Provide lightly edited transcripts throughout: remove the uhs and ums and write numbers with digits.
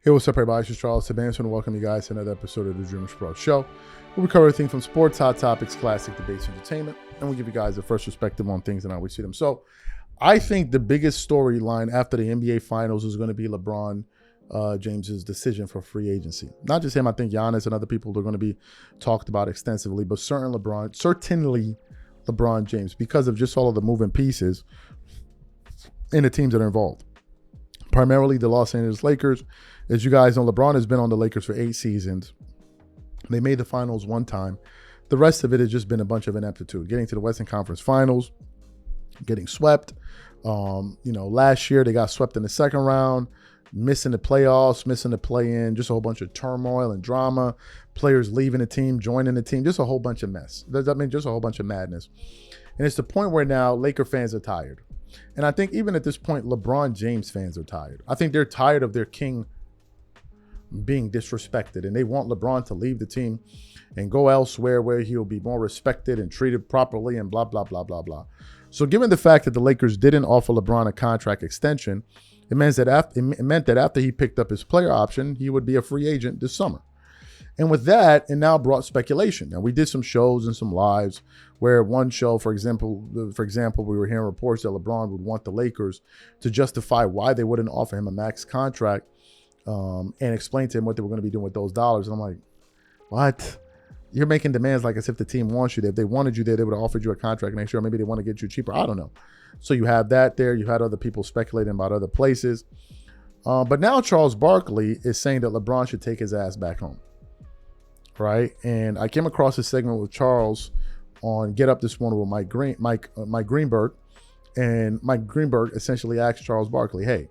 Hey, what's up, everybody? This is Charles Sebastian, and welcome you guys to another episode of the DREAMERSPRO show, where we cover everything from sports, hot topics, classic debates, entertainment, and we give you guys the first perspective on things and how we see them. So, I think the biggest storyline after the NBA Finals is going to be LeBron James's decision for free agency. Not just him. I think Giannis and other people are going to be talked about extensively, but certainly LeBron James, because of just all of the moving pieces in the teams that are involved. Primarily the Los Angeles Lakers. As you guys know, LeBron has been on the Lakers for 8 seasons. They made the finals one time. The rest of it has just been a bunch of ineptitude. Getting to the Western Conference Finals, getting swept. Last year they got swept in the second round, missing the playoffs, missing the play-in, just a whole bunch of turmoil and drama, players leaving the team, joining the team, just a whole bunch of mess. Just a whole bunch of madness. And it's the point where now Laker fans are tired. And I think even at this point, LeBron James fans are tired. I think they're tired of their king being disrespected, and they want LeBron to leave the team and go elsewhere where he'll be more respected and treated properly and blah, blah, blah, blah, blah. So given the fact that the Lakers didn't offer LeBron a contract extension, it meant that after he picked up his player option, he would be a free agent this summer. And with that, it now brought speculation. And we did some shows and some lives where one show, for example, we were hearing reports that LeBron would want the Lakers to justify why they wouldn't offer him a max contract and explain to him what they were going to be doing with those dollars. And I'm like, what? You're making demands like as if the team wants you there. If they wanted you there, they would have offered you a contract next year. Or maybe they want to get you cheaper. I don't know. So you have that there. You had other people speculating about other places. But now Charles Barkley is saying that LeBron should take his ass back home. Right? And I came across a segment with Charles on Get Up this morning with Mike Greenberg. And Mike Greenberg essentially asked Charles Barkley, hey,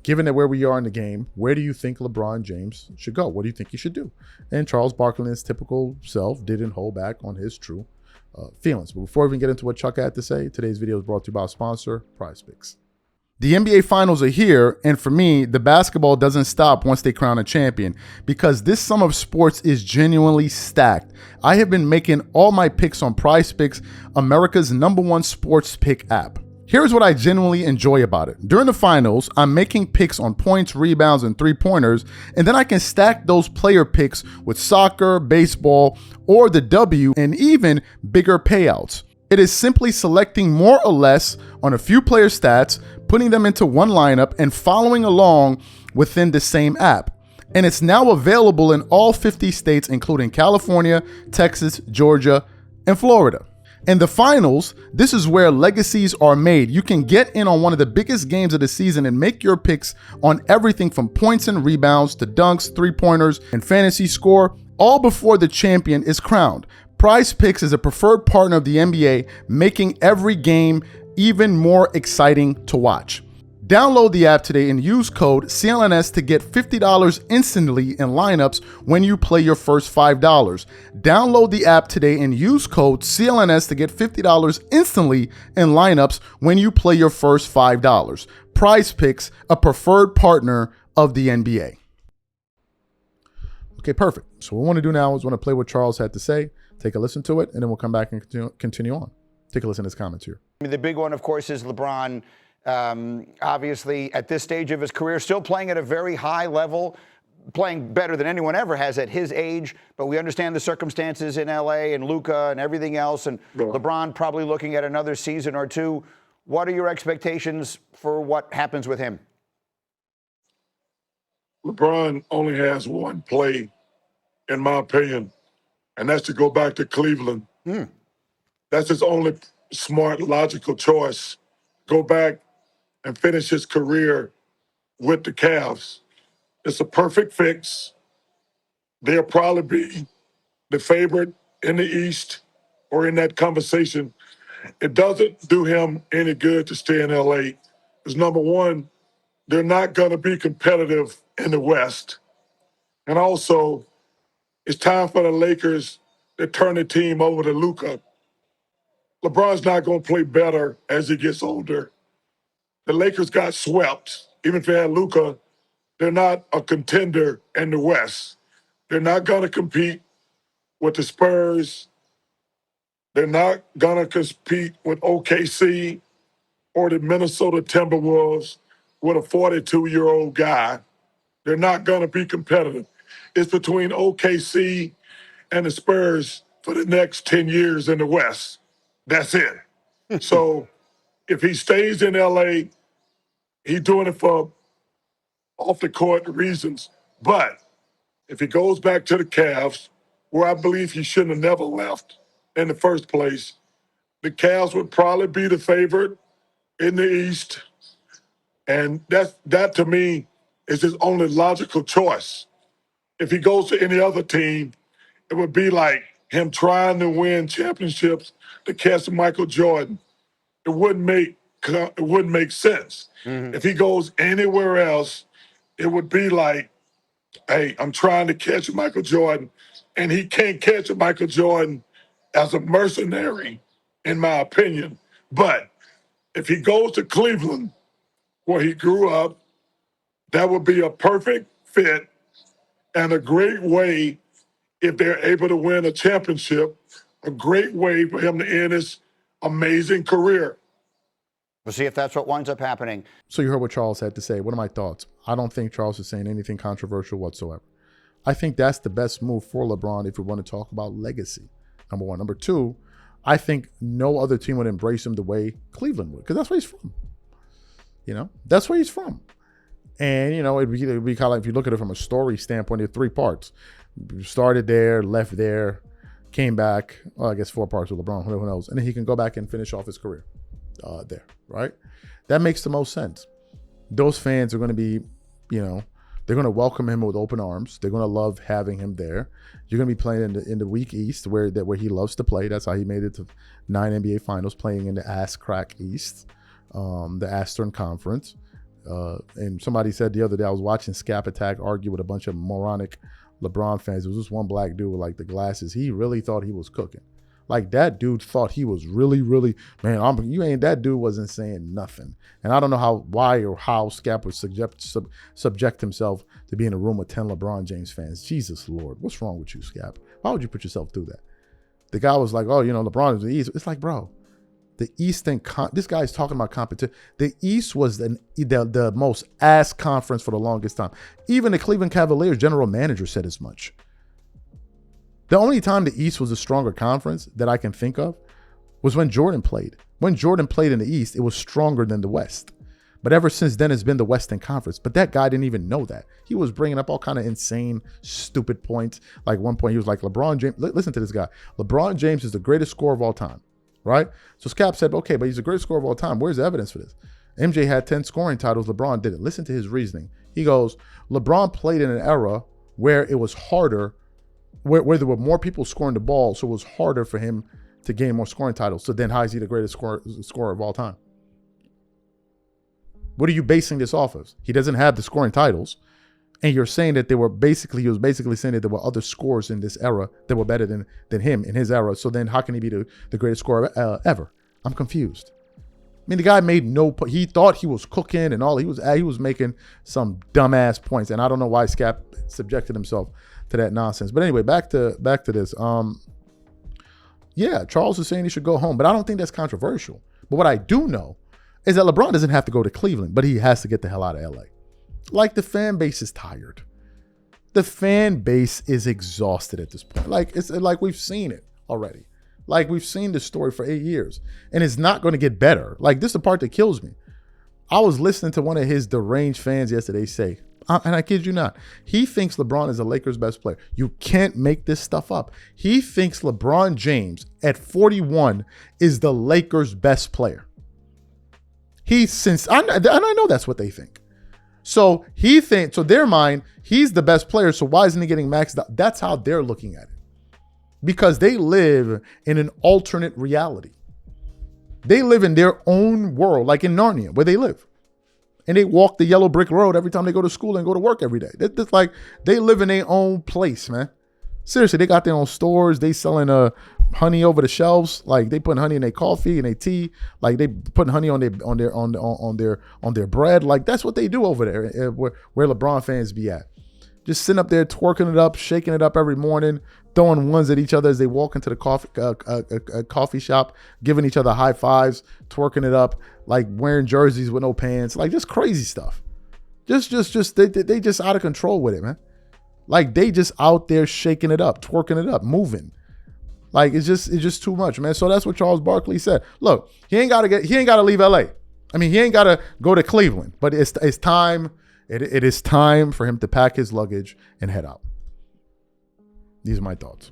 given that where we are in the game, where do you think LeBron James should go? What do you think he should do? And Charles Barkley, in his typical self, didn't hold back on his true feelings. But before we even get into what Chuck had to say, today's video is brought to you by our sponsor, PrizePicks. The NBA Finals are here, and for me, the basketball doesn't stop once they crown a champion, because this summer of sports is genuinely stacked. I have been making all my picks on PrizePicks, America's #1 sports pick app. Here's what I genuinely enjoy about it. During the finals, I'm making picks on points, rebounds, and three-pointers, and then I can stack those player picks with soccer, baseball, or the W, and even bigger payouts. It is simply selecting more or less on a few player stats, putting them into one lineup, and following along within the same app. And it's now available in all 50 states, including California, Texas, Georgia, and Florida. In the finals, this is where legacies are made. You can get in on one of the biggest games of the season and make your picks on everything from points and rebounds to dunks, three-pointers, and fantasy score, all before the champion is crowned. PrizePicks is a preferred partner of the NBA, making every game even more exciting to watch. Download the app today and use code CLNS to get $50 instantly in lineups when you play your first $5. Download the app today and use code CLNS to get $50 instantly in lineups when you play your first $5. PrizePicks, a preferred partner of the NBA. Okay, perfect. So what we want to do now is want to play what Charles had to say, take a listen to it, and then we'll come back and continue on. Take a listen to his comments here. The big one, of course, is LeBron. Obviously, at this stage of his career, still playing at a very high level, playing better than anyone ever has at his age. But we understand the circumstances in LA and Luka and everything else, and LeBron probably looking at another season or two. What are your expectations for what happens with him? LeBron only has one play, in my opinion, and that's to go back to Cleveland. That's his only smart, logical choice. Go back and finish his career with the Cavs. It's a perfect fix. They'll probably be the favorite in the East or in that conversation. It doesn't do him any good to stay in LA. Because number one, they're not going to be competitive in the West. And also, it's time for the Lakers to turn the team over to Luka. LeBron's not going to play better as he gets older. The Lakers got swept. Even if they had Luka, they're not a contender in the West. They're not going to compete with the Spurs. They're not going to compete with OKC or the Minnesota Timberwolves with a 42-year-old guy. They're not going to be competitive. It's between OKC and the Spurs for the next 10 years in the West. That's it. So if he stays in LA, he's doing it for off the court reasons. But if he goes back to the Cavs, where I believe he shouldn't have never left in the first place, the Cavs would probably be the favorite in the East. And that to me is his only logical choice. If he goes to any other team, it would be like him trying to win championships to catch Michael Jordan. It wouldn't make sense. If he goes anywhere else, it would be like, hey, I'm trying to catch Michael Jordan, and he can't catch Michael Jordan as a mercenary, in my opinion. But if he goes to Cleveland, where he grew up, that would be a perfect fit and a great way, if they're able to win a championship, a great way for him to end his amazing career. We'll see if that's what winds up happening. So you heard what Charles had to say. What are my thoughts? I don't think Charles is saying anything controversial whatsoever. I think that's the best move for LeBron if we want to talk about legacy, number one. Number two, I think no other team would embrace him the way Cleveland would, because that's where he's from. That's where he's from. And, it'd be kind of like, if you look at it from a story standpoint, there are 3 parts. Started there, left there, came back. Well, I guess 4 parts with LeBron, who knows. And then he can go back and finish off his career there, right? That makes the most sense. Those fans are going to be, they're going to welcome him with open arms. They're going to love having him there. You're going to be playing in the weak East where he loves to play. That's how he made it to 9 NBA Finals, playing in the ass crack East, the Eastern Conference. And somebody said the other day, I was watching Scap Attack argue with a bunch of moronic LeBron fans. There was this one black dude with like the glasses. He really thought he was cooking. Like, that dude thought he was really, really, man, that dude wasn't saying nothing. And I don't know why Scap would subject himself to be in a room with 10 LeBron James fans. Jesus Lord, what's wrong with you, Scap? Why would you put yourself through that? The guy was like, LeBron is the East. It's like, bro, the East this guy's talking about competition. The East was the most ass conference for the longest time. Even the Cleveland Cavaliers general manager said as much. The only time the East was a stronger conference that I can think of was when Jordan played. When Jordan played in the East, it was stronger than the West. But ever since then, it's been the Western Conference. But that guy didn't even know that. He was bringing up all kind of insane, stupid points. Like, one point, he was like, LeBron James, listen to this guy. LeBron James is the greatest scorer of all time, right? So Scap said, okay, but he's the greatest scorer of all time. Where's the evidence for this? MJ had 10 scoring titles. LeBron didn't. Listen to his reasoning. He goes, LeBron played in an era where it was harder, where there were more people scoring the ball, so it was harder for him to gain more scoring titles. So then how is he the greatest scorer of all time? What are you basing this off of? He doesn't have the scoring titles, and you're saying that he was basically saying that there were other scorers in this era that were better than him in his era. So then how can he be the greatest scorer ever? I'm confused. I mean, the guy made he thought he was cooking and all. He was making some dumbass points, and I don't know why Scap subjected himself to that nonsense. But anyway, back to this. Yeah, Charles is saying he should go home, but I don't think that's controversial. But what I do know is that LeBron doesn't have to go to Cleveland, but he has to get the hell out of LA. Like, the fan base is tired. The fan base is exhausted at this point. Like, it's like we've seen it already. Like, we've seen this story for 8 years, and it's not going to get better. Like, this is the part that kills me. I was listening to one of his deranged fans yesterday say, and I kid you not, he thinks LeBron is the Lakers' best player. You can't make this stuff up. He thinks LeBron James at 41 is the Lakers' best player. And I know that's what they think. So their mind, he's the best player. So why isn't he getting maxed out? That's how they're looking at it, because they live in an alternate reality. They live in their own world, like in Narnia, where they live. And they walk the yellow brick road every time they go to school and go to work every day. It's like they live in their own place, man. Seriously, they got their own stores. They selling honey over the shelves. Like, they putting honey in their coffee and their tea. Like, they putting honey on their bread. Like, that's what they do over there, where LeBron fans be at. Just sitting up there, twerking it up, shaking it up every morning, throwing ones at each other as they walk into the coffee shop, giving each other high fives, twerking it up, like wearing jerseys with no pants, like just crazy stuff. They just out of control with it, man. Like they just out there shaking it up, twerking it up, moving. Like it's just too much, man. So that's what Charles Barkley said. Look, he ain't gotta leave LA. I mean, he ain't gotta go to Cleveland, but it's time. It is time for him to pack his luggage and head out. These are my thoughts.